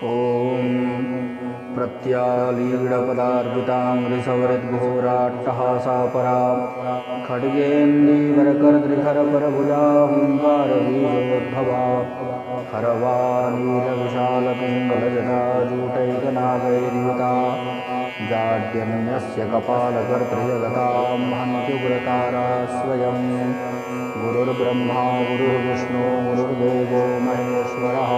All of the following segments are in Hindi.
ॐ प्रत्यालीडपदार्पिताङ्घ्रिसवरद्घोराट्टहासापरां खड्गेन्दीवरकर्दृखरपरभुजा हुङ्कारबीजोद्भवा खरवानीलविशालपिङ्गलजटाजूटैकनागैर्युता जाड्यन्यस्य कपालकर्तृजगतां हन्त्युग्रतारा स्वयं। गुरुर्ब्रह्मा गुरुर्विष्णु गुरुर्देवो महेश्वरः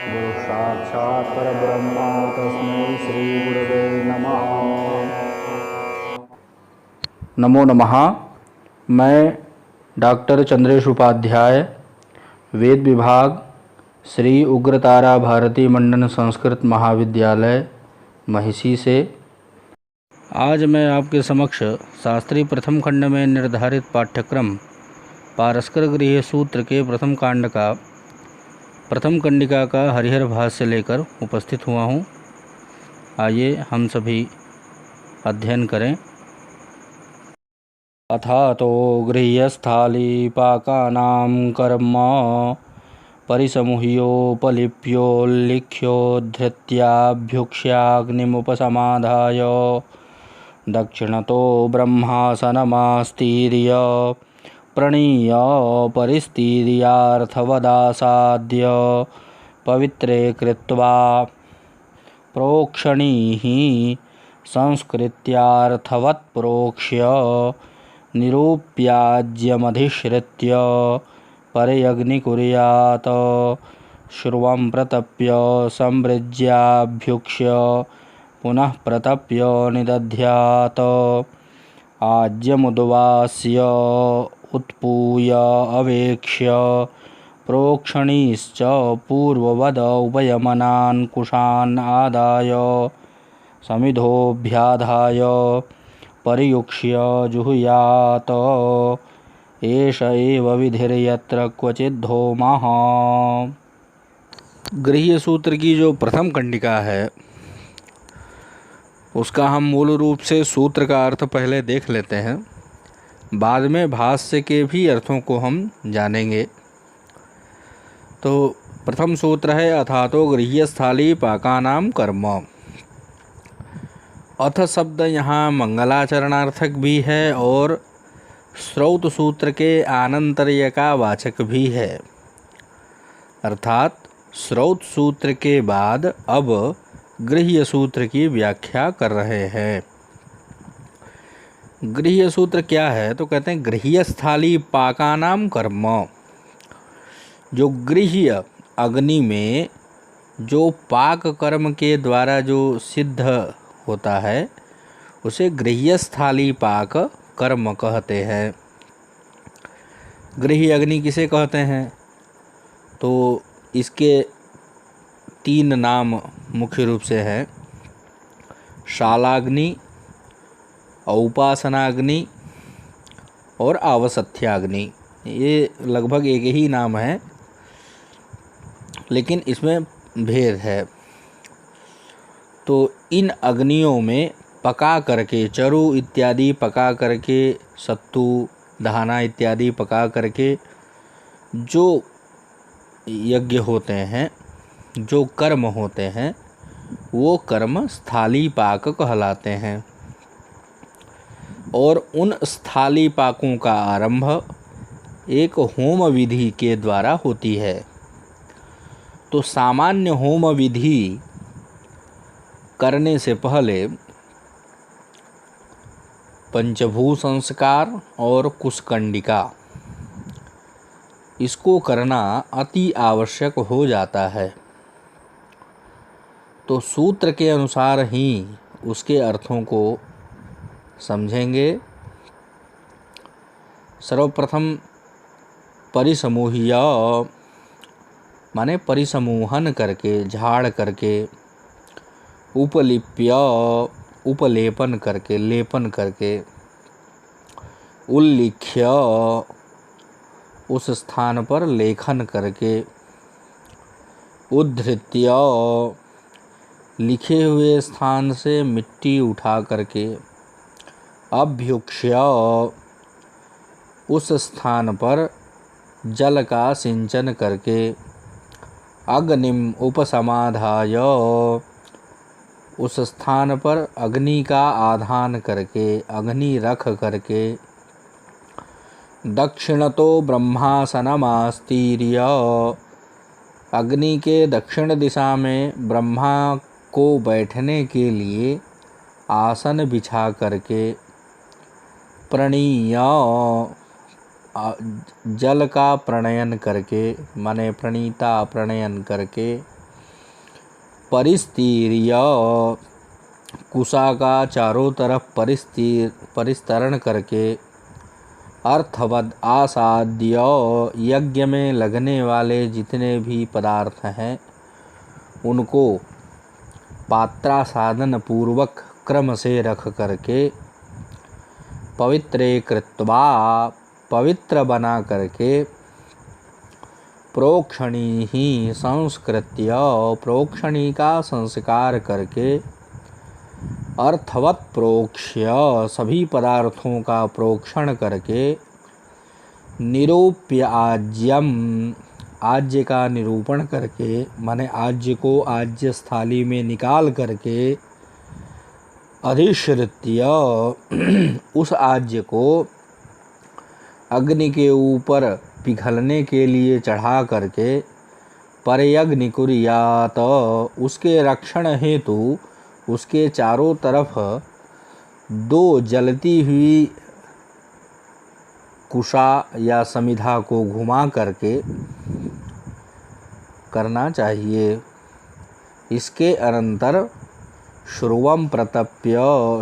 गुरुसाक्षात् परब्रह्म तस्मै श्री गुरवे नमः। नमो नमः। मैं डॉक्टर चंद्रेश उपाध्याय, वेद विभाग, श्री उग्रतारा भारती मंडन संस्कृत महाविद्यालय महिषी से आज मैं आपके समक्ष शास्त्री प्रथम खंड में निर्धारित पाठ्यक्रम पारस्कर गृह्य सूत्र के प्रथम कांड का प्रथम कंडिका का हरिहर भाष्य लेकर उपस्थित हुआ हूँ। आइए हम सभी अध्ययन करें। अथातो गृह्यस्थाली पाकानां कर्म परिसमुह्योपलिप्योल्लिख्योद्धृत्याभ्युक्ष्याग्निमुपसमाधाय दक्षिणतो ब्रह्मासनमास्तीर्य प्रणीय परिस्तीर्यार्थवदासाद्य पवित्रे कृत्वा प्रोक्षणीः संस्कृत्यार्थवत् प्रोक्ष्य निरूप्याज्यमधिश्रित्य परयग्निकुर्यात् श्रुवं प्रतप्य संवृज्याभ्युक्ष्य पुनः प्रतप्य निदध्यात् आज्यमुद्वास्य उत्पूय अवेक्ष्य प्रोक्षणीश्च पूर्ववद उपयमनान् कुशान् आदाय समिधोऽभ्याधाय परियुक्ष्य जुहुयात् एष एव विधिर्यत्र क्वचिद्धोमः। गृह्य सूत्र की जो प्रथम कंडिका है उसका हम मूल रूप से सूत्र का अर्थ पहले देख लेते हैं, बाद में भाष्य के भी अर्थों को हम जानेंगे। तो प्रथम सूत्र है अथातो गृह्यस्थाली पाकानाम कर्म। अथ शब्द यहाँ मंगलाचरणार्थक भी है और श्रौत सूत्र के आनंतर्य का वाचक भी है। अर्थात श्रौत सूत्र के बाद अब गृह्य सूत्र की व्याख्या कर रहे हैं। गृह्य सूत्र क्या है तो कहते हैं गृह्यस्थाली पाकानाम कर्म। जो गृह्य अग्नि में जो पाक कर्म के द्वारा जो सिद्ध होता है उसे गृह्यस्थाली पाक कर्म कहते हैं। गृह्य अग्नि किसे कहते हैं तो इसके तीन नाम मुख्य रूप से हैं, शालाग्नि, औपासनाग्नि और आवसथ्याग्नि। ये लगभग एक ही नाम है लेकिन इसमें भेद है। तो इन अग्नियों में पका करके चरु इत्यादि पका करके, सत्तू धाना इत्यादि पका करके जो यज्ञ होते हैं, जो कर्म होते हैं वो कर्म स्थाली पाक कहलाते हैं। और उन स्थाली पाकों का आरंभ एक होम विधि के द्वारा होती है। तो सामान्य होम विधि करने से पहले पंचभू संस्कार और कुशकंडिका इसको करना अति आवश्यक हो जाता है। तो सूत्र के अनुसार ही उसके अर्थों को समझेंगे। सर्वप्रथम परिसमूह्य माने परिसमूहन करके, झाड़ करके, उपलिप्य उपलेपन करके, लेपन करके, उल्लिख्य उस स्थान पर लेखन करके, उद्धृत्य लिखे हुए स्थान से मिट्टी उठा करके, अभ्युक्ष्य उस स्थान पर जल का सिंचन करके, अग्निम उपसमाधाय, उस स्थान पर अग्नि का आधान करके, अग्नि रख करके, दक्षिणतो ब्रह्मासनमास्तीर्य, अग्नि के दक्षिण दिशा में ब्रह्मा को बैठने के लिए आसन बिछा करके, प्रणीय, जल का प्रणयन करके, माने प्रणीता प्रणयन करके, परिस्तीर्य, कुशा का चारों तरफ परिस्तरण करके, अर्थवद आसाद्य, यज्ञ में लगने वाले जितने भी पदार्थ हैं उनको पात्रासादन पूर्वक क्रम से रख करके, पवित्रे कृत्वा, पवित्र बना करके, प्रोक्षणी ही संस्कृत्य, प्रोक्षणी का संस्कार करके, अर्थवत प्रोक्ष्य, सभी पदार्थों का प्रोक्षण करके, निरूप्य आज्यम, आज्य का निरूपण करके, माने आज्य को आज्य स्थाली में निकाल करके, अधिश्रित्य, उस आज्य को अग्नि के ऊपर पिघलने के लिए चढ़ा करके, परयग्नि कुर्यात, उसके रक्षण हेतु उसके चारों तरफ दो जलती हुई कुशा या समिधा को घुमा करके करना चाहिए। इसके अनंतर श्रुवम प्रतप्य,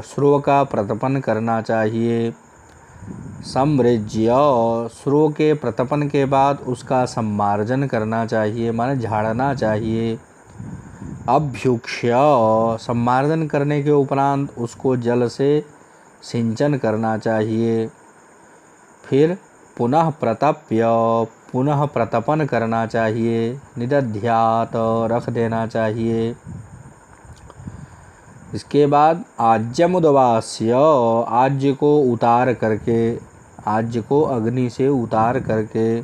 श्रुव का प्रतपन करना चाहिए। सम्मृज्य, श्रुव के प्रतपन के बाद उसका सम्मार्जन करना चाहिए, माने झाड़ना चाहिए। अभ्युक्ष्य, सम्मार्जन करने के उपरांत उसको जल से सिंचन करना चाहिए। फिर पुनः प्रतप्य, पुनः प्रतपन करना चाहिए। निदध्यात, रख देना चाहिए। इसके बाद आज्यमुदवास्य, आज्य को उतार करके, आज्य को अग्नि से उतार करके,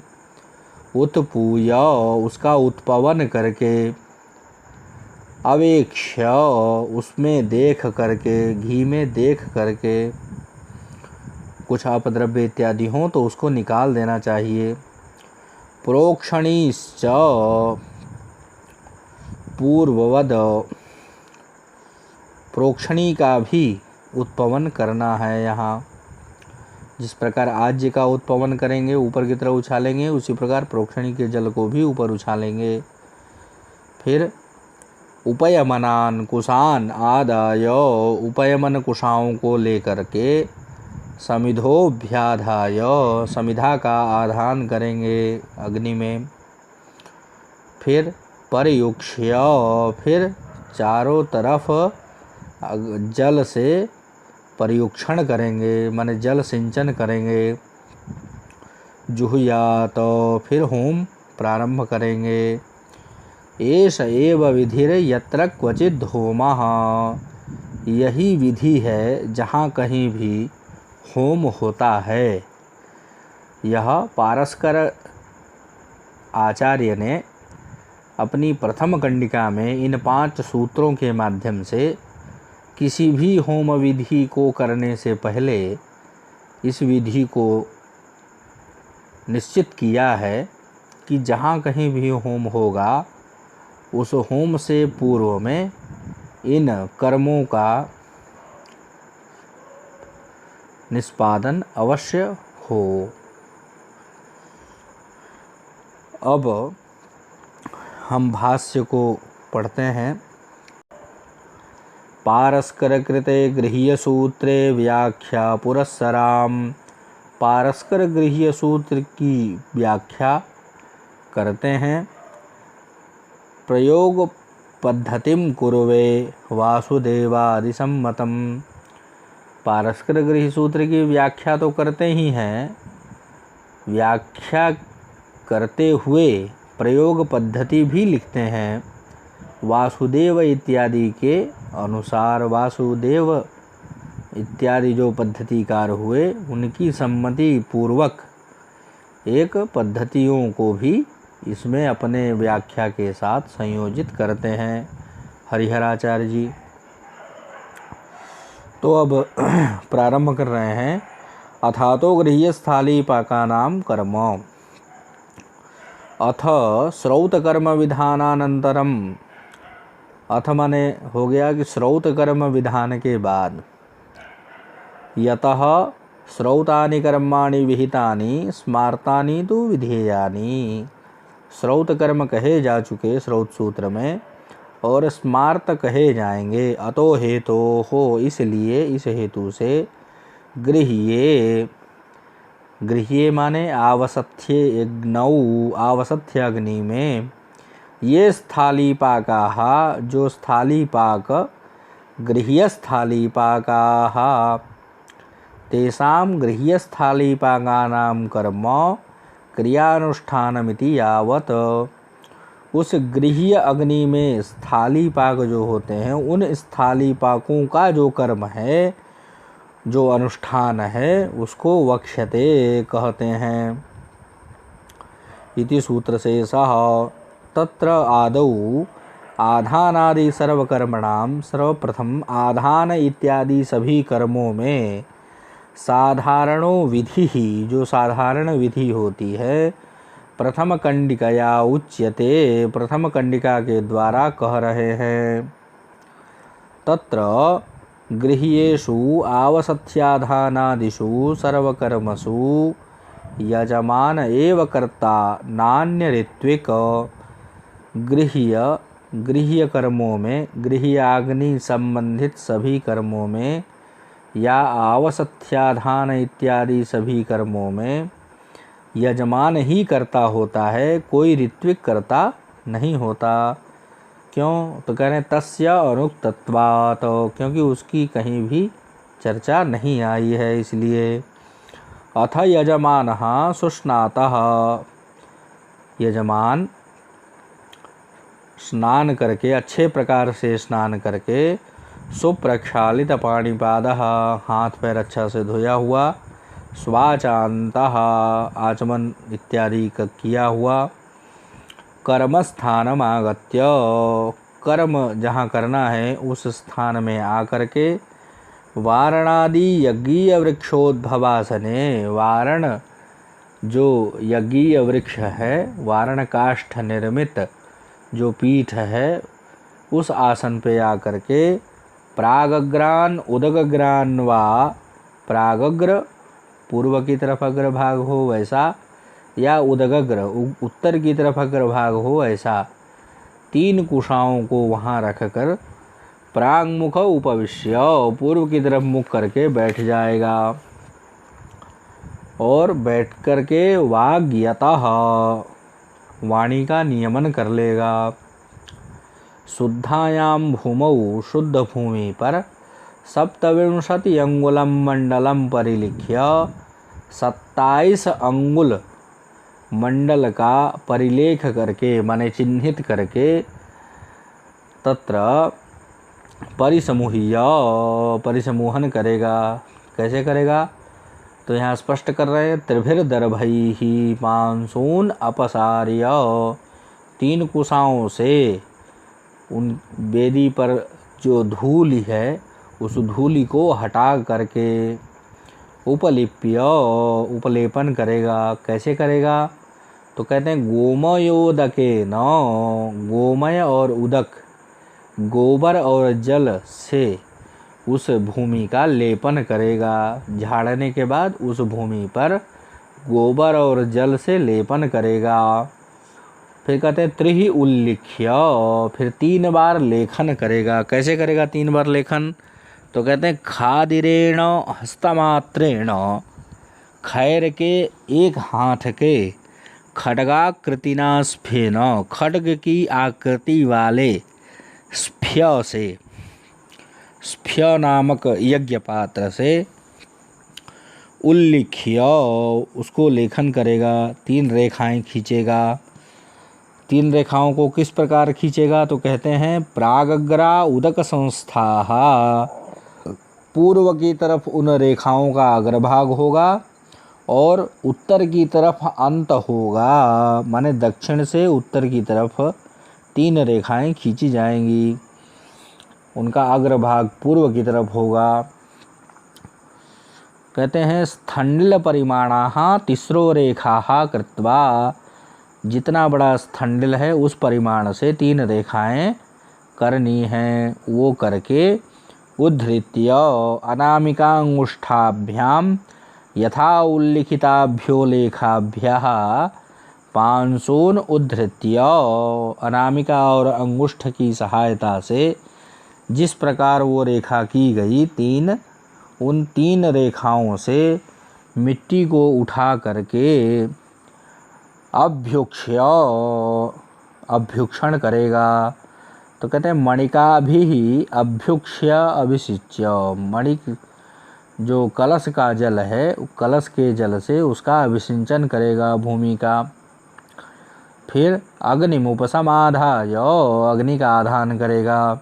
उत्पूय, उसका उत्पवन करके, अवेक्ष्य, उसमें देख करके, घी में देख करके, कुछ अपद्रव्य इत्यादि हों तो उसको निकाल देना चाहिए। प्रोक्षणीश्च, पूर्ववद, प्रोक्षणी का भी उत्पवन करना है। यहाँ जिस प्रकार आज्य का उत्पवन करेंगे, ऊपर की तरफ उछालेंगे, उसी प्रकार प्रोक्षणी के जल को भी ऊपर उछालेंगे। फिर उपयमनान कुशान आदाय, उपयमन कुशाओं को लेकर के, समिधोभ्याधाय, समिधा का आधान करेंगे अग्नि में। फिर परयुक्ष्य, फिर चारों तरफ जल से पर्युक्षण करेंगे, माने जल सिंचन करेंगे। जुहुयात, फिर होम प्रारंभ करेंगे। एष एव विधिर यत्र क्वचिद् होमः, यही विधि है जहाँ कहीं भी होम होता है। यह पारस्कर आचार्य ने अपनी प्रथम कंडिका में इन 5 सूत्रों के माध्यम से किसी भी होम विधि को करने से पहले इस विधि को निश्चित किया है कि जहाँ कहीं भी होम होगा उस होम से पूर्व में इन कर्मों का निष्पादन अवश्य हो। अब हम भाष्य को पढ़ते हैं। पारस्कर कृते गृह्य सूत्रे व्याख्या पुरस्सराम, पारस्कर गृह्य सूत्र की व्याख्या करते हैं। प्रयोग पद्धतिम कुर्वे वासुदेवादिसम्मतम, पारस्कर गृह्य सूत्र की व्याख्या तो करते ही हैं, व्याख्या करते हुए प्रयोग पद्धति भी लिखते हैं। वासुदेव इत्यादि के अनुसार, वासुदेव इत्यादि जो पद्धतिकार हुए उनकी सम्मति पूर्वक एक पद्धतियों को भी इसमें अपने व्याख्या के साथ संयोजित करते हैं हरिहराचार्य जी। तो अब प्रारंभ कर रहे हैं। अथातो गृह्यस्थालीपाकानां कर्म। अथ श्रौत कर्म विधानानंतरम। अथ माने हो गया कि श्रौत कर्म विधान के बाद। यतः श्रौतानि कर्माणि विहितानि स्मार्तानि तु विधेयानि। श्रौत कर्म कहे जा चुके श्रौत सूत्र में, और स्मार्त कहे जाएंगे। अतो हेतो हो, इसलिए, इस हेतु से। गृह्ये, गृह्ये माने आवसथ्ये अग्नौ, आवसथ्य अग्नि में। ये स्थालीपाकाः, जो स्थालीपाक, गृह्यस्थालीपाकाः, तेषां गृह्यस्थालीपाकानां कर्म क्रियानुष्ठानमिति यावत्। उस गृह्य अग्नि में स्थालीपाक जो होते हैं, उन स्थालीपाकों का जो कर्म है, जो अनुष्ठान है, उसको वक्ष्यते कहते हैं। इति सूत्र से सह तत्र आदौ आधानादि सर्वकर्मणाम, सर्वप्रथम आधान इत्यादि सभी कर्मों में साधारणो विधि ही, जो साधारण विधि होती है, प्रथम कंडिकया उच्यते, प्रथम कंडिका के द्वारा कह रहे हैं। तत्र गृह्येषु आवसथ्याधानादिषु सर्वकर्मसु यजमान एव कर्ता नान्य ऋत्विक। गृह्य कर्मों में, गृह्याग्नि संबंधित सभी कर्मों में, या आवसथ्याधान इत्यादि सभी कर्मों में यजमान ही कर्ता होता है, कोई ऋत्विक कर्ता नहीं होता। क्यों? तो कह रहे हैं तस्य अनुक्तत्वात्, क्योंकि उसकी कहीं भी चर्चा नहीं आई है, इसलिए। अथ यजमानः सुस्नातः, यजमान स्नान करके, अच्छे प्रकार से स्नान करके, सुप्रक्षालित पाणिपादः, हाथ पैर अच्छा से धोया हुआ, स्वाचान्तः, आचमन इत्यादि का किया हुआ, कर्मस्थानम आगत्य, कर्म जहाँ करना है उस स्थान में आकर के, वारणादि यज्ञीय वृक्षोद्भवासने, वारण जो यज्ञीय वृक्ष है, वारण काष्ठ निर्मित जो पीठ है, उस आसन पे आकर के, प्रागग्रान उदग्रान वा, प्रागग्र पूर्व की तरफ अग्रभाग हो वैसा, या उदग्र उत्तर की तरफ अग्रभाग हो ऐसा, 3 कुशाओं को वहाँ रखकर प्रांगमुख उपविश्य, पूर्व की तरफ मुख करके बैठ जाएगा, और बैठ करके वाग्यतः, वाणी का नियमन कर लेगा। शुद्धायाम भूमौ, शुद्ध भूमि पर, 27 अंगुलम मंडलम परिलिख्य, 27 अंगुल मंडल का परिलेख करके, माने चिन्हित करके, तत्र परिसमूह्य, परिसमूहन करेगा। कैसे करेगा? तो यहाँ स्पष्ट कर रहे हैं, त्रिभिर्दर्भैः पांसून अपसार्य, 3 कुशाओं से उन वेदी पर जो धूलि है, उस धूलि को हटा करके, उपलिप्य, उपलेपन करेगा। कैसे करेगा? तो कहते हैं गोमयोदके न, गोमय और उदक, गोबर और जल से उस भूमि का लेपन करेगा। झाड़ने के बाद उस भूमि पर गोबर और जल से लेपन करेगा। फिर कहते हैं त्रिहि उल्लिख्य, फिर 3 बार लेखन करेगा। कैसे करेगा 3 बार लेखन? तो कहते हैं खादिरेण हस्तमात्रेण, खैर के एक हाथ के, खड्गाकृतिना स्फेन, खड्ग की आकृति वाले स्फ्य से, स्फ्य नामक यज्ञ पात्र से, उल्लिख्य, उसको लेखन करेगा, 3 रेखाएं खींचेगा। 3 रेखाओं को किस प्रकार खींचेगा? तो कहते हैं प्रागग्रा उदक संस्थाः, पूर्व की तरफ उन रेखाओं का अग्रभाग होगा और उत्तर की तरफ अंत होगा, माने दक्षिण से उत्तर की तरफ 3 रेखाएं खींची जाएंगी। उनका अग्रभाग पूर्व की तरफ होगा। कहते हैं स्थंडिल परिमाणाः तिस्रो रेखाः कृत्वा, जितना बड़ा स्थंडिल है उस परिमाण से 3 रेखाएं करनी हैं। वो करके उद्धृत्य अनामिकांगुष्ठाभ्याम यथा उल्लिखिताभ्यो लेखाभ्यः 500 उद्धृत्य, अनामिका और अंगुष्ठ की सहायता से जिस प्रकार वो रेखा की गई उन 3 रेखाओं से मिट्टी को उठा करके अभ्युक्षण करेगा। तो कहते हैं मणिका भी अभ्युक्ष्य अभिषिच्य, मणि जो कलश का जल है कलश के जल से उसका अभिसिंचन करेगा भूमि का। फिर अग्निमुपसमाधाय, अग्नि का आधान करेगा।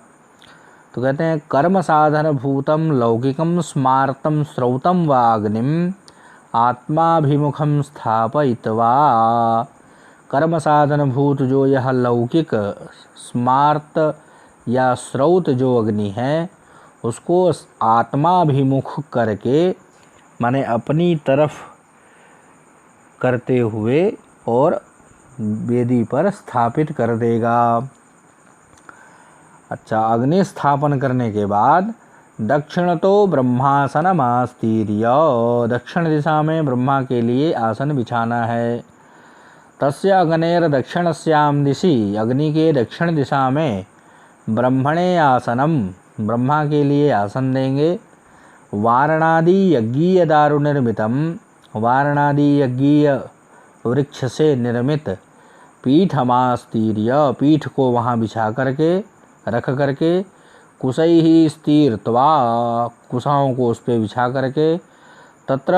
तो कहते हैं कर्म साधन भूतम लौकिकम स्मार्तम स्रौतम व अग्निम आत्माभिमुखम स्थापयित्वा, कर्म साधन भूत जो यह लौकिक स्मार्त या स्रोत जो अग्नि है उसको आत्माभिमुख करके, माने अपनी तरफ करते हुए और वेदी पर स्थापित कर देगा। अच्छा, अग्नि स्थापन करने के बाद दक्षिण तो ब्रह्मासनमास्तीर्य, दक्षिण दिशा में ब्रह्मा के लिए आसन बिछाना है। तस्य अग्नेर दक्षिणस्याम दिशि, अग्नि के दक्षिण दिशा में ब्रह्मणे आसनम, ब्रह्मा के लिए आसन देंगे। वारणादि यज्ञीय दारु निर्मितम, वारणादि यज्ञीय वृक्ष से निर्मित पीठमास्तीर्य, पीठ को वहाँ बिछा करके रख करके, कुशैः स्तीर्त्वा, कुशाओं को उस पर बिछा करके, तत्र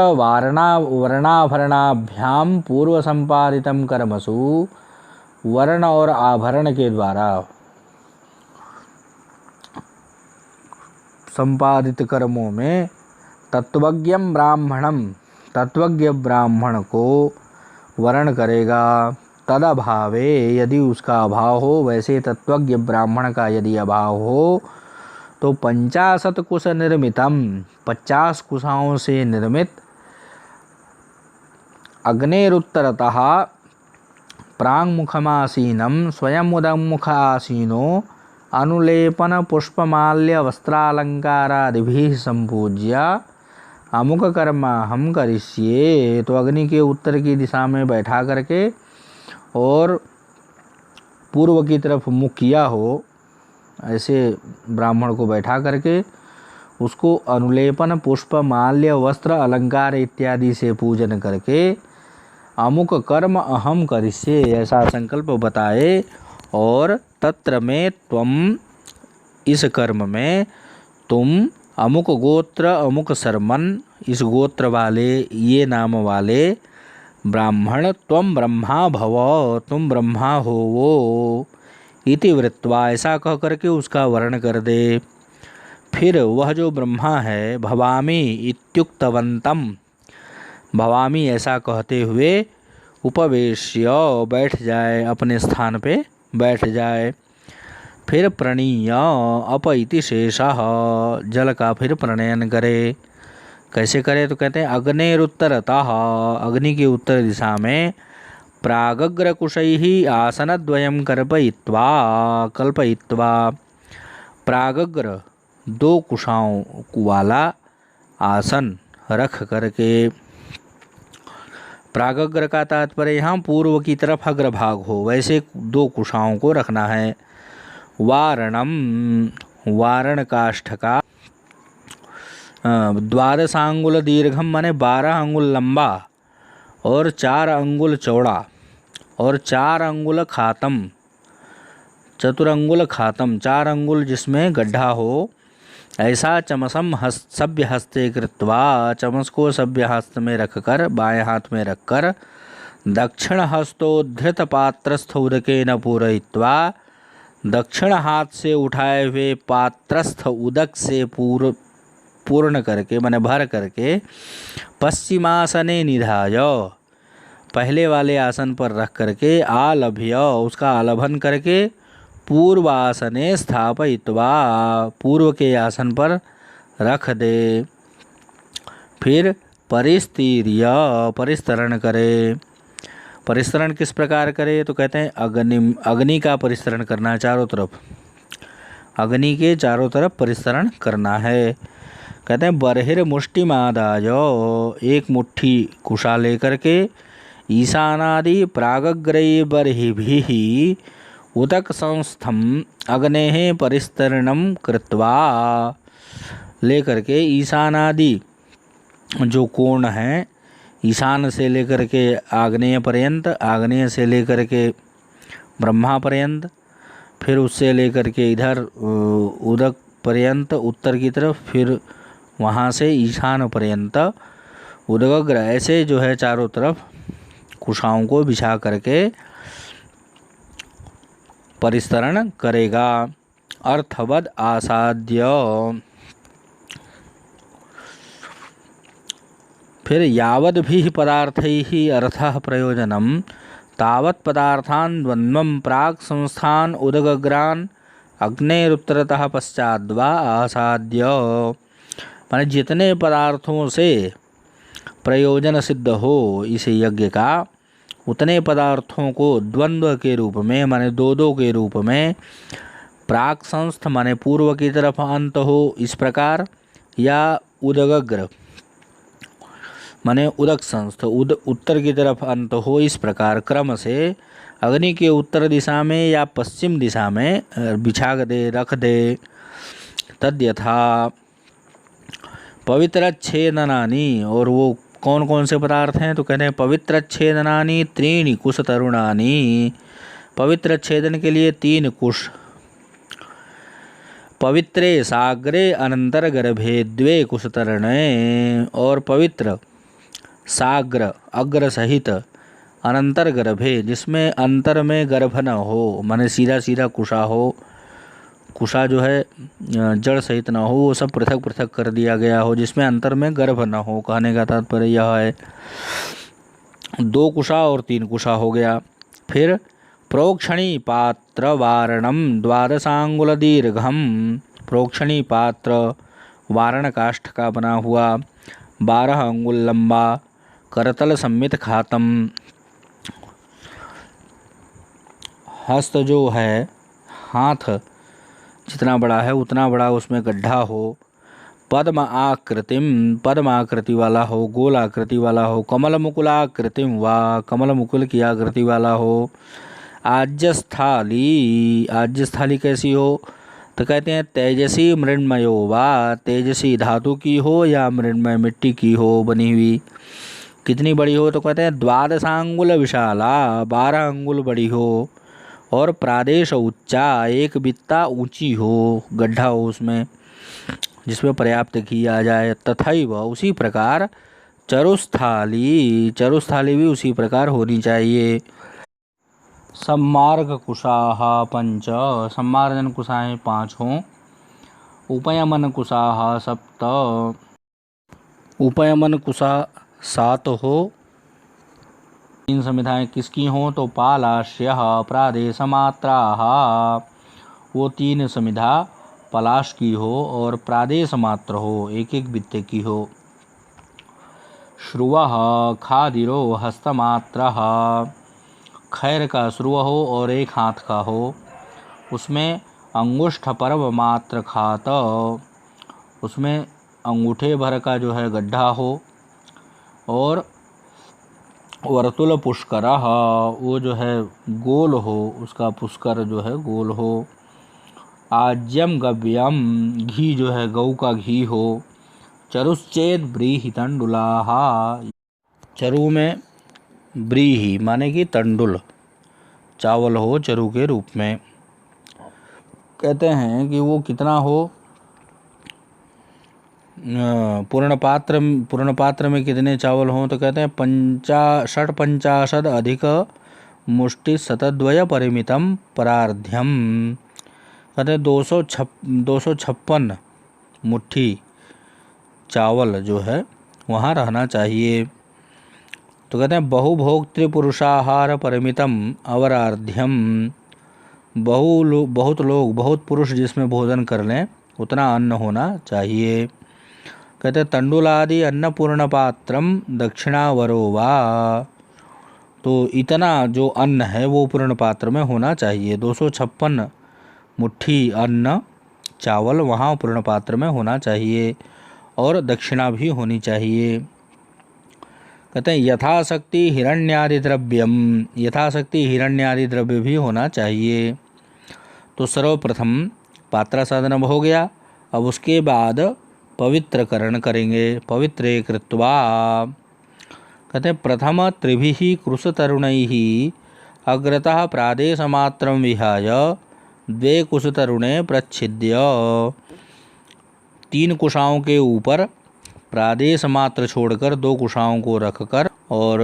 वर्णाभरणाभ्याम पूर्व संपादितम कर्मसु, वर्ण और आभरण के द्वारा संपादित कर्मों में तत्वज्ञम ब्राह्मणम, तत्वज्ञ ब्राह्मण को वर्ण करेगा। तद अभावे, यदि उसका अभाव हो, वैसे तत्वज्ञ ब्राह्मण का यदि अभाव हो तो 50 कुश निर्मितम, 50 कुशाओं से निर्मित अग्नेरुत्तरतः प्राङ्मुखमासीनं स्वयं उदमुख आसीनो अनुलेपन पुष्पमाल्य वस्त्रालंकारादिभिः संपूज्य अमुक कर्मा हम करिष्ये। तो अग्नि के उत्तर की दिशा में बैठा करके और पूर्व की तरफ मुख किया हो, ऐसे ब्राह्मण को बैठा करके उसको अनुलेपन पुष्प माल्य वस्त्र अलंकार इत्यादि से पूजन करके अमुक कर्म अहम करिष्ये, ऐसा संकल्प बताए। और तत्र में त्वम, इस कर्म में तुम अमुक गोत्र अमुक शर्मन, इस गोत्र वाले ये नाम वाले ब्राह्मण, त्वम ब्रह्मा भव, तुम ब्रह्मा हो वो, इति वृत्वा, ऐसा कह करके उसका वर्ण कर दे। फिर वह जो ब्रह्मा है भवामी इत्युक्तवंतम, भवामी ऐसा कहते हुए उपवेश्य बैठ जाए, अपने स्थान पे बैठ जाए। फिर प्रणीय अप इति शेषः, जल का फिर प्रणयन करे। कैसे करे? तो कहते हैं अग्नेरुत्तरतः, अग्नि की उत्तर दिशा में प्रागग्रकुशैः आसनद्वयं कल्पयित्वा, प्रागग्र 2 कुशाओं वाला आसन रख करके, प्रागग्र का तात्पर्य यहाँ पूर्व की तरफ अग्रभाग हो, वैसे 2 कुशाओं को रखना है। वारणम, वारण काष्ठ का 12 अंगुल दीर्घम, माने 12 अंगुल लंबा और 4 अंगुल चौड़ा, और 4 अंगुल खातम, चतुरंगुल खातम, 4 अंगुल जिसमें गड्ढा हो, ऐसा चमसम सभ्य हस्ते कृत्वा, चमस को सभ्य हस्त में रखकर, बाएं हाथ में रखकर, दक्षिण हस्तोद्धृत पात्रस्थ उदकेन पूरयित्वा, दक्षिण हाथ से उठाए हुए पात्रस्थ उदक से पूर्ण करके माने भर करके पश्चिमासने निधाय, पहले वाले आसन पर रख करके आलभ्य, उसका आलभन करके पूर्वासने स्थापयित्वा, पूर्व के आसन पर रख दे। फिर परिस्तीर्य, परिस्तरण करे। परिस्तरण किस प्रकार करे तो कहते हैं अग्नि का परिस्तरण करना है चारों तरफ, अग्नि के चारों तरफ परिस्तरण करना है। कहते हैं बर्हिर मुष्टिमादाय, एक मुट्ठी कुशा लेकर के ईशानादि प्रागग्रय बर्हिभिः उदक संस्थम अग्नेः परिस्तरणम कृत्वा, लेकर के ईशानादि जो कोण हैं, ईशान से लेकर के आग्नेय पर्यंत, आग्नेय से लेकर के ब्रह्मा पर्यंत, फिर उससे लेकर के इधर उदक पर्यंत उत्तर की तरफ, फिर वहाँ से ईशान पर्यंत उदग्र, ऐसे जो है चारों तरफ कुशाओं को बिछा करके परिस्तरण करेगा। अर्थवद आसाद्य, फिर यावद भी पदार्थैः अर्थः प्रयोजनम तावत् पदार्थान् द्वन्द्वं प्राक् संस्थान उदग्रान् अग्नेरुत्तरतः पश्चाद्वा आसाद्य, माने जितने पदार्थों से प्रयोजन सिद्ध हो इस यज्ञ का, उतने पदार्थों को द्वंद्व के रूप में माने दो दो के रूप में, प्राक संस्थ माने पूर्व की तरफ अंत हो इस प्रकार, या उदग्र माने उदक संस्थ उत्तर की तरफ अंत हो इस प्रकार क्रम से अग्नि के उत्तर दिशा में या पश्चिम दिशा में बिछा दे, रख दे। तद्यथा पवित्र छेदनानि, और वो कौन कौन से पदार्थ हैं तो कहते हैं पवित्र छेदनानि त्रीणि कुश तरुणानि, पवित्र छेदन के लिए 3 कुश, पवित्रे साग्रे अनंतर गर्भे 2 कुश तरणे, और पवित्र साग्र अग्र सहित अनंतर गर्भे, जिसमें अंतर में गर्भ न हो, माने सीधा सीधा कुशा हो, कुशा जो है जड़ सहित न हो, वो सब पृथक पृथक कर दिया गया हो, जिसमें अंतर में गर्भ न हो। कहने का तात्पर्य यह है 2 कुशा और 3 कुशा हो गया। फिर प्रोक्षणी पात्र वारणम 12 दीर्घम, प्रोक्षणी पात्र वारण काष्ठ का बना हुआ 12 अंगुल लंबा, करतल सम्मित खातम, हस्त जो है हाथ जितना बड़ा है उतना बड़ा उसमें गड्ढा हो, पद्म आकृतिम, पद्म आकृति वाला हो, गोल आकृति वाला हो, कमल मुकुलाकृतिम वा, कमल मुकुल की आकृति वाला हो, आज्यस्थाली, आज्यस्थाली कैसी हो तो कहते हैं तेजसी मृण्मयो वा, तेजसी धातु की हो या मृण्मय मिट्टी की हो बनी हुई। कितनी बड़ी हो तो कहते हैं 12 अंगुल विशाला, 12 अंगुल बड़ी हो, और प्रादेश उच्चा, 1 बित्ता ऊंची हो, गड्ढा हो उसमें जिसमें पर्याप्त घी आ जाए। तथैव उसी प्रकार चरुस्थाली, चरुस्थाली भी उसी प्रकार होनी चाहिए। सम्मार्ग कुशाः 5, सम्मार्जन कुशाएँ 5 हों। उपयमन कुशाः 7, उपयमन कुशा 7 हो। 3 समिधाएँ किसकी हों तो पालाश्यः प्रादेशमात्राः, वो 3 समिधा पलाश की हो और प्रादेश मात्र हो, 1-1 बित्ते की हो। श्रुवः खादिरो हस्तमात्रः, खैर का श्रुव हो और 1 हाथ का हो, उसमें अंगुष्ठ पर्व मात्र खात, उसमें अंगूठे भर का जो है गड्ढा हो, और वर्तुल पुष्कर, वो जो है गोल हो, उसका पुष्कर जो है गोल हो। आज्यम गव्यम, घी जो है गऊ का घी हो। चरुश्चेद व्रीहि तंडुलाः, चरु में व्रीहि माने कि तंडुल चावल हो चरु के रूप में। कहते हैं कि वो कितना हो, पूर्ण पात्र में कितने चावल हों तो कहते हैं 55 अधिक मुष्टि शतद्वय परिमितम परार्ध्यम, कहते हैं 256 मुट्ठी चावल जो है वहाँ रहना चाहिए। तो कहते हैं बहुभोक्तृ पुरुषाहार परिमितम अवराध्यम, बहुत लोग बहुत पुरुष जिसमें भोजन कर लें उतना अन्न होना चाहिए। कहते हैं तंडुलादि अन्नपूर्ण पात्रम दक्षिणावरो वा, तो इतना जो अन्न है वो पूर्ण पात्र में होना चाहिए। 256 मुट्ठी अन्न चावल वहाँ पूर्ण पात्र में होना चाहिए और दक्षिणा भी होनी चाहिए। कहते हैं यथाशक्ति हिरण्यादि द्रव्यम, यथाशक्ति हिरण्यादि द्रव्य भी होना चाहिए। तो सर्वप्रथम पात्रा साधन हो गया, अब उसके बाद पवित्रकरण करेंगे। पवित्रे कृत्वा, कहते हैं प्रथम त्रिभिः कृशतरुणैः अग्रतः प्रादेशमात्रं विहाय द्वे कुशतरुणे प्रच्छिद्य, 3 कुशाओं के ऊपर प्रादेश मात्र छोड़कर 2 कुशाओं को रखकर और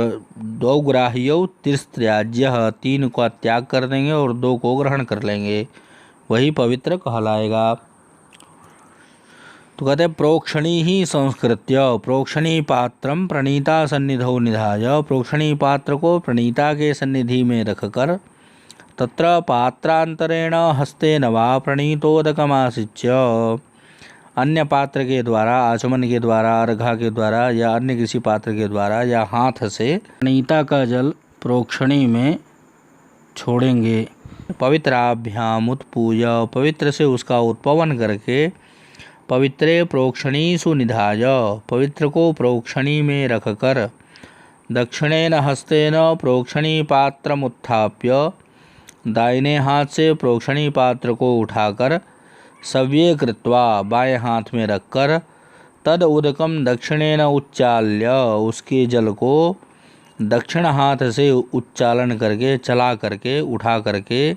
2 ग्राह्यौ तिस्त्याज्य, 3 का त्याग कर देंगे और 2 को ग्रहण कर लेंगे, वही पवित्र कहलाएगा। तो कहते हैं प्रोक्षणी ही संस्कृत्य प्रोक्षणी पात्रम प्रणीता सन्निधौ निधाय, प्रोक्षणी पात्र को प्रणीता के सन्निधि में रखकर तत्र पात्रांतरेण हस्तेन वा प्रणीतोदकमासिच्य, अन्य पात्र के द्वारा, आचमन के द्वारा, अर्घा के द्वारा या अन्य किसी पात्र के द्वारा या हाथ से प्रणीता का जल प्रोक्षणी में छोड़ेंगे। पवित्राभ्याम उत्पूय, पवित्र से उसका उत्पवन करके पवित्रे प्रोक्षणीषु निधाय, पवित्र को प्रोक्षणी में रखकर दक्षिणेन हस्तेन प्रोक्षणी पात्रम उत्थाप्य, दाहिने हाथ से प्रोक्षणी पात्र को उठाकर सव्ये कृत्वा बाएं हाथ में रखकर तद उदकम दक्षिणेन उच्चाल्य, उसके जल को दक्षिण हाथ से उच्चालन करके चला करके उठा करके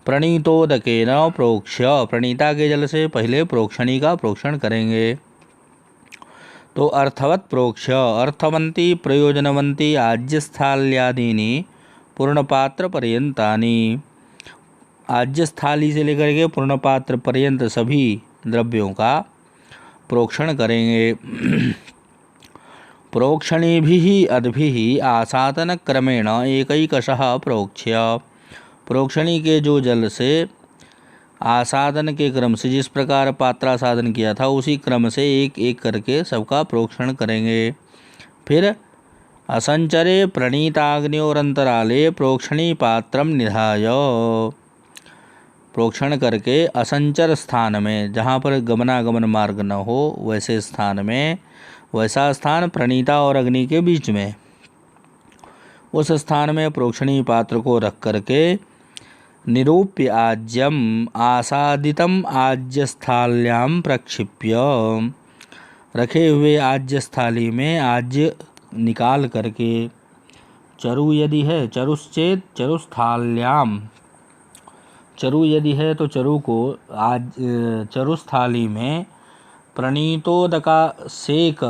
प्रणीतोदकेन प्रोक्ष्य, प्रणीता के जल से पहले प्रोक्षणी का प्रोक्षण करेंगे। तो अर्थवत प्रोक्ष्य अर्थवंती प्रयोजनवंती आज्यस्थाल्यादीनि पूर्णपात्र पर्यंतानि, आज्यस्थाली से लेकर के पूर्णपात्र पर्यंत सभी द्रव्यों का प्रोक्षण करेंगे। प्रोक्षणीभिः अद्भिः आसादन क्रमेण एकैकशः प्रोक्ष्य, प्रोक्षणी के जो जल से आसादन के क्रम से जिस प्रकार पात्रासादन किया था उसी क्रम से एक एक करके सबका प्रोक्षण करेंगे। फिर असंचरे प्रणीताग्न्योरंतराले प्रोक्षणी पात्रम निधाय, प्रोक्षण करके असंचर स्थान में जहाँ पर गमनागमन मार्ग न हो वैसे स्थान में, वैसा स्थान प्रणीता और अग्नि के बीच में, उस स्थान में प्रोक्षणी पात्र को रख करके निरूप्य आज्यम आसादितम आज्यस्थाल्याम प्रक्षिप्य, रखे हुए आज्यस्थाली में आज्य निकाल करके, चरु यदि है चरुश्चेत चरुस्थाल्याम, चरु यदि है तो चरु को चरुस्थाली में प्रणीतोदका सेक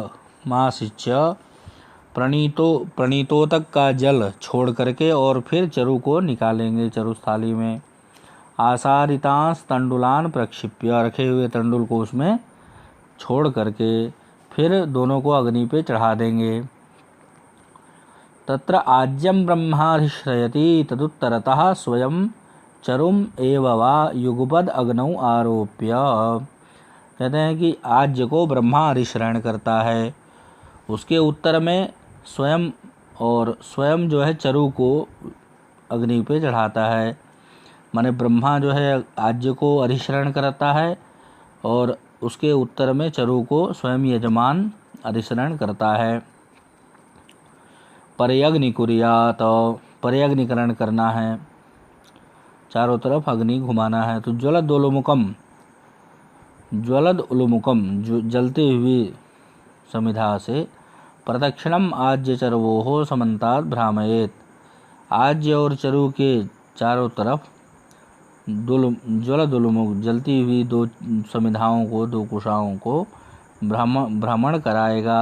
मासिच्य, प्रणीतोदक का जल छोड़ करके और फिर चरु को निकालेंगे चरुस्थाली में। आसारितांस तंडुलान प्रक्षिप्य, रखे हुए तंडुल को उसमें छोड़ करके फिर दोनों को अग्नि पे चढ़ा देंगे। तत्र आज्यम ब्रह्माधिश्रयति तदुत्तरतः स्वयं चरुम एव वा युगपद अग्नौ आरोप्य, कहते हैं कि आज्य को ब्रह्मा अधिश्रयण करता है, उसके उत्तर में स्वयं और स्वयं जो है चरु को अग्नि पे चढ़ाता है। माने ब्रह्मा जो है आज्य को अधिश्रयण करता है और उसके उत्तर में चरु को स्वयं यजमान अधिश्रयण करता है। परयग्नि कुर्यात, परयग्निकरण करना है, चारों तरफ अग्नि घुमाना है। तो ज्वलद उलुमुकम, ज्वलद उलुमुकम जलते हुए समिधा से प्रदक्षिणम आज्य चरवोः समन्तात् भ्रामयेत, आज्य और चरु के चारों तरफ ज्वलद उलुमुख जलती हुई 2 समिधाओं को, 2 कुशाओं को भ्रमण कराएगा।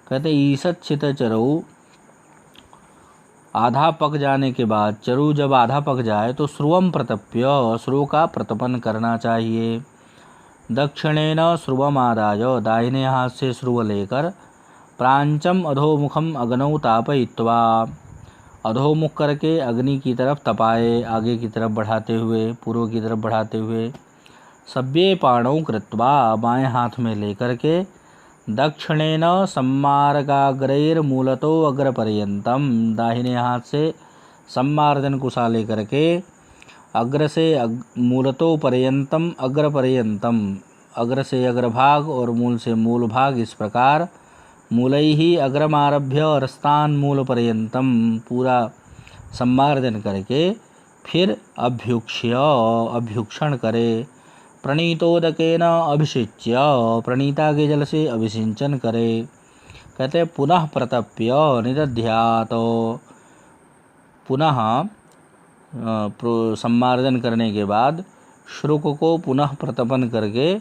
कहते ईसच्चित चरु, आधा पक जाने के बाद चरु जब आधा पक जाए तो श्रुवम प्रतप्य, श्रुव का प्रतपन करना चाहिए। दक्षिणेन श्रुवमादाय दाहिने हाथ से श्रुव लेकर प्रांचम अधोमुखम अग्नौ तापयित्वा अधोमुख करके अग्नि की तरफ तपाए, आगे की तरफ बढ़ाते हुए, पूर्व की तरफ बढ़ाते हुए। सभ्ये पाणौ कृत्वा बाएं हाथ में लेकर के दक्षिणेन सम्मार्गाग्रैर्मूलतो अग्रपर्यंतम दाहिने हाथ से सम्मार्जन कुशा लेकर के अग्र से मूलतो पर्यंतम अग्रपर्यंतम, अग्र से अग्रभाग और मूल से मूल भाग, इस प्रकार मूलैहि अग्रमारभ्य अरस्तान मूल पर्यंतम पूरा सम्मार्जन करके फिर अभ्युक्षण करे। प्रणीतोदकेन अभिषिच्य प्रणीता के जल से अभिषिंचन करे। कहते हैं पुनः प्रतप्य निदध्यात, पुनः सम्मार्जन करने के बाद श्रुक को पुनः प्रतपन करके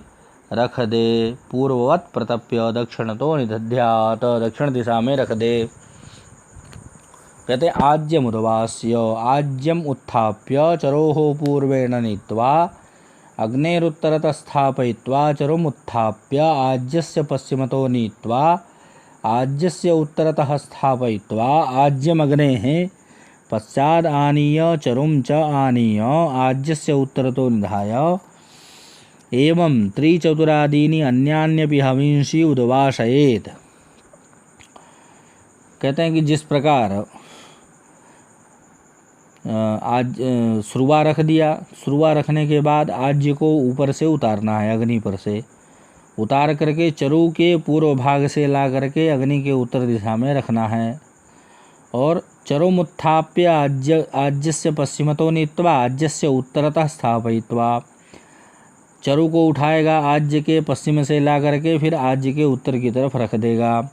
रख दे। पूर्ववत प्रतप्य दक्षिण तो निदध्यात, दक्षिण दिशा में रख दे। कहते आज्यम उद्वास्य आज्यम उत्थाप्य चरोः पूर्वेण नीत्वा अग्नेरुत्तरतः स्थापयित्वा चरुम उत्थाप्य आज्यस्य पश्चिमतो नीत्वा आज्यस्य उत्तरतः स्थापयित्वा आज्यमग्नेः पश्चाद आनीय चरुम च आनीय आज्यस्य उत्तरतो निधाय एवं त्रिचतुरादीनि अन्यान्यपि हविंषि उद्वासयेत्। कहते हैं कि जिस प्रकार आज श्रुवा रख दिया, श्रुवा रखने के बाद आज्य को ऊपर से उतारना है, अग्नि पर से उतार करके चरु के पूर्व भाग से ला करके अग्नि के उत्तर दिशा में रखना है। और चरुमुत्थाप्य आज्यस्य पश्चिमतो नीत्वा आज्यस्य उत्तरतः स्थापयित्वा, चरु को उठाएगा आज्य के पश्चिम से ला करके फिर आज्य के उत्तर की तरफ रख देगा।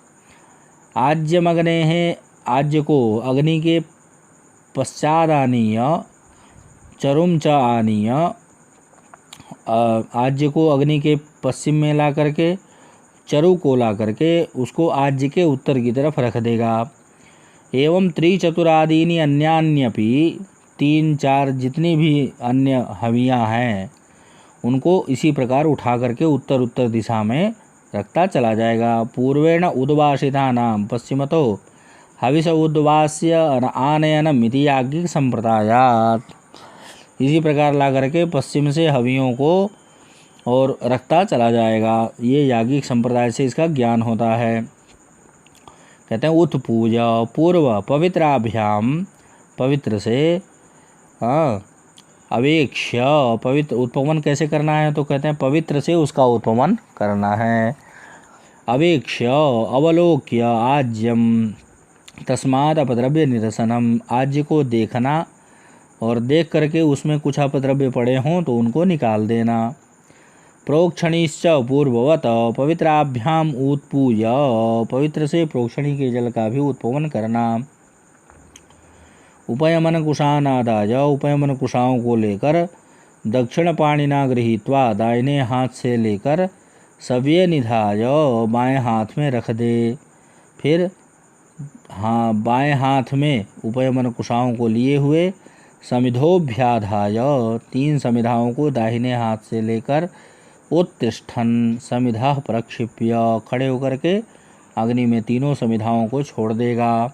आज्यमग्नेः आज्य को अग्नि के पश्चाद आनीय चरुम च आनीय आज्य को अग्नि के पश्चिम में ला करके चरु को ला करके उसको आज्य के उत्तर की तरफ रख देगा। एवं त्रिचतुरादीनि अन्यान्यपि तीन चार जितनी भी अन्य हवियाँ हैं उनको इसी प्रकार उठा करके उत्तर उत्तर दिशा में रखता चला जाएगा। पूर्वेण उद्वासितानां पश्चिमतो हविष उद्वास्य आनयनम इति याज्ञिक संप्रदायात्, इसी प्रकार ला करके पश्चिम से हवियों को और रखता चला जाएगा। ये याज्ञिक संप्रदाय से इसका ज्ञान होता है। कहते हैं उत्पूजा पूर्व पवित्राभ्याम, पवित्र से अवेक्ष्य, पवित्र उत्पमन कैसे करना है तो कहते हैं पवित्र से उसका उत्पमन करना है। अवेक्ष्य अवलोक्य आज्यम तस्माद अपद्रव्य निरसनम, आज्य को देखना और देख करके उसमें कुछ अपद्रव्य पड़े हों तो उनको निकाल देना। प्रोक्षणीश्च पूर्ववत पवित्राभ्याम उत्पूय, पवित्र से प्रोक्षणी के जल का भी उत्पमन करना। उपयमन कुशानादाय, उपयमन कुशाओं को लेकर दक्षिण पाणिना गृहीत्वा दाहिने हाथ से लेकर सव्ये निधाय बाएं हाथ में रख दे। फिर बाएं हाथ में उपयमन कुशाओं को लिए हुए समिधोभ्याधाय, तीन समिधाओं को दाहिने हाथ से लेकर उत्तिष्ठन समिधा प्रक्षिप्य, खड़े होकर के अग्नि में तीनों समिधाओं को छोड़ देगा।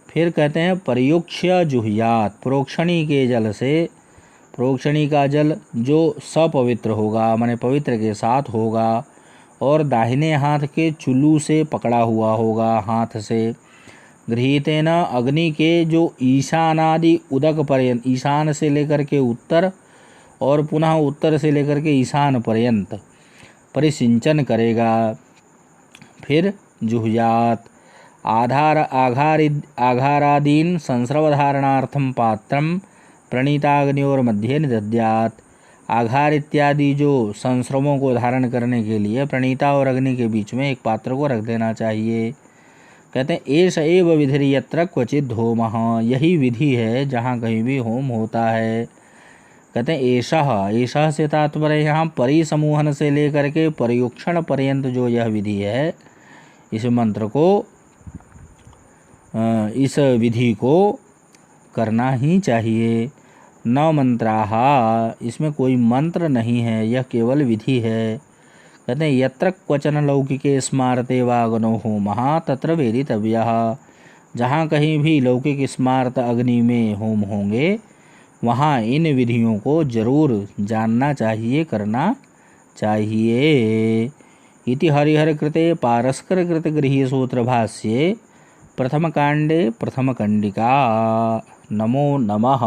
फिर कहते हैं प्रयुक्ष्य जुह्यात, प्रोक्षणी के जल से, प्रोक्षणी का जल जो सपवित्र होगा माने पवित्र के साथ होगा और दाहिने हाथ के चुल्लू से पकड़ा हुआ होगा हाथ से। गृहीतेन अग्नि के जो ईशानादि उदक पर्यंत, ईशान से लेकर के उत्तर और पुनः उत्तर से लेकर के ईशान पर्यंत परिसिंचन करेगा। फिर जुह्यात आघारादीन संस्रवधारणार्थम पात्रम प्रणीताग्नियोर मध्य निदध्यात्, आघार इत्यादि जो संस्रवों को धारण करने के लिए प्रणीता और अग्नि के बीच में एक पात्र को रख देना चाहिए। कहते हैं एष एव विधिर्यत्र क्वचिद् होमः, यही विधि है जहाँ कहीं भी होम होता है। कहते हैं एषः से तात्पर्य यहाँ परिसमूहन से लेकर के पर्युक्षण पर्यंत जो यह विधि है, इस मंत्र को, इस विधि को करना ही चाहिए। न मंत्राः, इसमें कोई मंत्र नहीं है, यह केवल विधि है। कहते हैं यत्र क्वचन लौकिके स्मारते वागनो होमः तत्र वेदितव्यः, जहाँ कहीं भी लौकिक स्मारत अग्नि में होम होंगे वहाँ इन विधियों को जरूर जानना चाहिए, करना चाहिए। इति हरिहर कृते पारस्कर कृत गृह्य सूत्र भाष्ये प्रथम कांडे प्रथम कंडिका। नमो नमः।